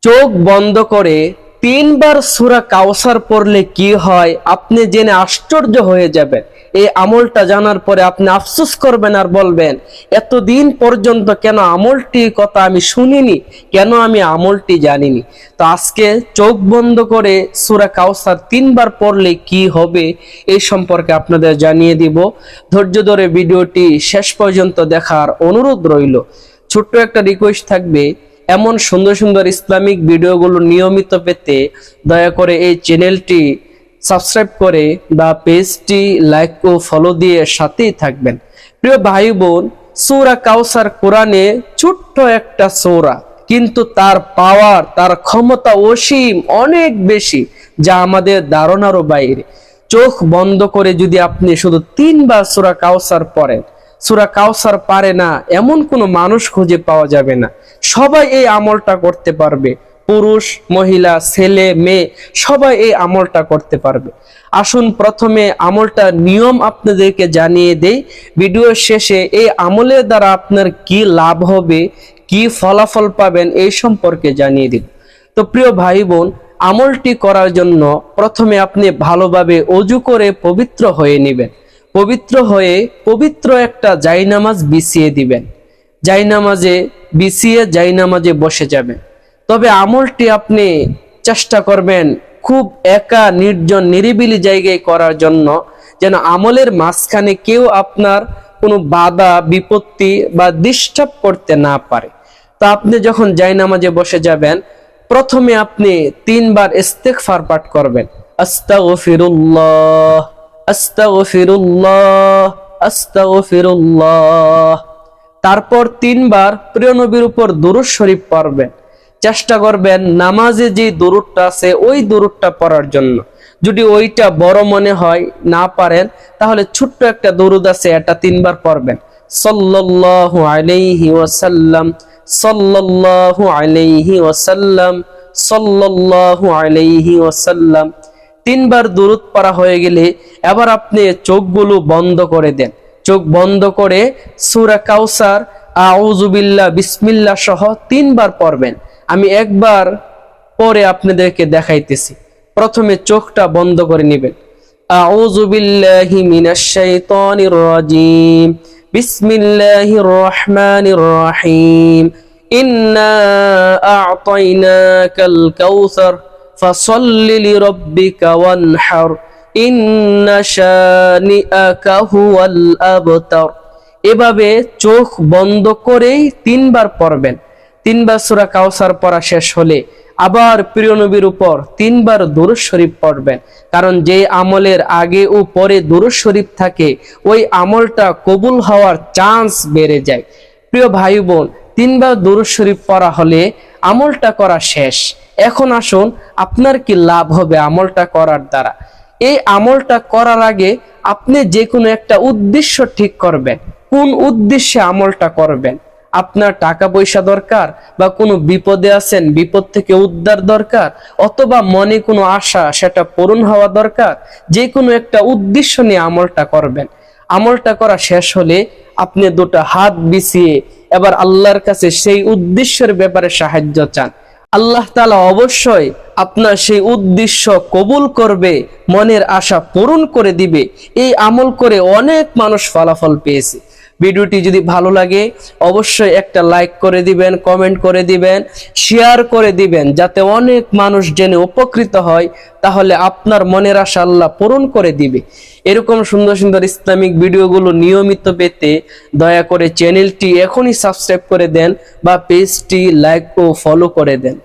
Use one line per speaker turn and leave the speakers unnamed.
চোখ বন্ধ করে 3 বার সূরা কাউসার পড়লে কি হয় আপনি জেনে আশ্চর্য হয়ে যাবেন। এই আমলটা জানার পরে আপনি আফসোস করবেন আর বলবেন, এতদিন পর্যন্ত কেন আমলটির কথা আমি শুনিনি, কেন আমি আমলটি জানিনি। তো আজকে চোখ বন্ধ করে সূরা কাউসার 3 বার পড়লে কি হবে এই সম্পর্কে আপনাদের জানিয়ে দিব। ধৈর্য ধরে ভিডিওটি শেষ পর্যন্ত দেখার অনুরোধ রইল। ছোট্ট একটা রিকোয়েস্ট থাকবে, এমন সুন্দর সুন্দর ইসলামিক ভিডিওগুলো নিয়মিত পেতে দয়া করে এই চ্যানেলটি সাবস্ক্রাইব করে বা পেজটি লাইক ও ফলো দিয়ে সাথেই থাকবেন। প্রিয় ভাই বোন, সূরা কাউসার কোরআনে ছোট্ট একটা সূরা, কিন্তু তার পাওয়ার, তার ক্ষমতা অসীম, অনেক বেশি, যা আমাদের ধারণারও বাইরে। চোখ বন্ধ করে যদি আপনি শুধু 3 বার সূরা কাউসার পড়েন, সূরা কাউসার পারে না এমন কোনো মানুষ খুঁজে পাওয়া যাবে না। সবাই এই আমলটা করতে পারবে, পুরুষ মহিলা ছেলে মেয়ে সবাই এই আমলটা করতে পারবে। আসুন প্রথমে আমলটার নিয়ম আপনাদেরকে জানিয়ে দেই, ভিডিও শেষে এই আমলের দ্বারা আপনার কি লাভ হবে, কি ফলাফল পাবেন এই সম্পর্কে জানিয়ে দিব। তো প্রিয় ভাই বোন, আমলটি করার জন্য প্রথমে আপনি ভালোভাবে ওযু করে পবিত্র হয়ে নেবেন। পবিত্র হয়ে পবিত্র একটা জায়নামাজ বিছিয়ে দিবেন। জায়নামাজে বিছিয়ে জায়নামাজে বসে যাবেন। তবে আমলটি আপনি চেষ্টা করবেন খুব একা নির্জন নিরিবিলি জায়গায় করার জন্য, যেন আমলের মাঝখানে কেউ আপনার কোনো বাধা বিপত্তি বা ডিস্টার্ব করতে না পারে। তো আপনি যখন জায়নামাজে বসে যাবেন, প্রথমে আপনি 3 বার ইস্তেগফার পাঠ করবেন। আস্তাগফিরুল্লাহ, আস্তাগফিরুল্লাহ, আস্তাগফিরুল্লাহ। তারপর 3 বার প্রিয় নবীর উপর দুরূদ শরীফ পড়বেন। চেষ্টা করবেন নামাজে যে দুরূদটা আছে ওই দুরূদটা পড়ার জন্য। যদি ওইটা বড় মনে হয় না পারেন, তাহলে ছোট্ট একটা দুরূদ আছে, এটা 3 বার পড়বেন। সাল্লাল্লাহু আলাইহি ওয়াসাল্লাম, সাল্লাল্লাহু আলাইহি ওয়াসাল্লাম, সাল্লাল্লাহু আলাইহি ওয়াসাল্লাম। 3 বার দুরূদ পড়া হয়ে গেলে এবার আপনি চোখগুলো বন্ধ করে দেন। চোখ বন্ধ করে সূরা কাউসার, আউযু বিল্লাহ, বিসমিল্লাহ সহ 3 বার পড়বেন। আমি একবার পরে আপনাদেরকে দেখাইতেছি। প্রথমে চোখটা বন্ধ করে নেবেন। আউযু বিল্লাহি মিনাশ শাইতানির রাজিম, বিসমিল্লাহির রহমানির রহিম, ইন্না আ'তাইনাকাল কাউসার ফাসাল্লি লিরাব্বিকা ওয়ানহার, ইন্না শানিআকা হুয়াল আবতার। এভাবে চোখ বন্ধ করেই 3 বার পড়বেন। 3 বার সূরা কাউসার পড়া শেষ হলে আবার প্রিয় নবীর উপর 3 বার দুরূদ শরীফ পড়বেন। কারণ যে আমলের আগে ও পরে দুরূদ শরীফ থাকে, ওই আমলটা কবুল হওয়ার চান্স বেড়ে যায়। প্রিয় ভাই বোন, 3 বার দুরূদ শরীফ পড়া হলে আমলটা করা শেষ। এখন আসুন আপনার কি লাভ হবে আমলটা করার দ্বারা। এই আমলটা করার আগে আপনি যে কোনো একটা উদ্দেশ্য ঠিক করবেন। কোন উদ্দেশ্যে আমলটা করবেন? আপনার টাকা পয়সা দরকার, বা কোনো বিপদে আছেন, বিপদ থেকে উদ্ধার দরকার, অথবা মনে কোনো আশা সেটা পূরণ হওয়া দরকার। যে কোনো একটা উদ্দেশ্য নিয়ে আমলটা করবেন। আমলটা করা শেষ হলে আপনি দুটো হাত বিছিয়ে এবার আল্লাহর কাছে সেই উদ্দেশ্যের ব্যাপারে সাহায্য চান। আল্লাহ তাআলা অবশ্যই আপনার সেই উদ্দেশ্য কবুল করবে, মনের আশা পূরণ করে দিবে। এই আমল করে অনেক মানুষ ফলাফল পেয়েছে। ভিডিওটি যদি ভালো লাগে অবশ্যই একটা লাইক করে দিবেন, কমেন্ট করে দিবেন, শেয়ার করে দিবেন, যাতে অনেক মানুষ জেনে উপকৃত হয়। তাহলে আপনার মনের আশা আল্লাহ পূরণ করে দিবে। এরকম সুন্দর সুন্দর ইসলামিক ভিডিওগুলো নিয়মিত পেতে দয়া করে চ্যানেলটি এখনই সাবস্ক্রাইব করে দেন বা পেজটি লাইক ও ফলো করে দেন।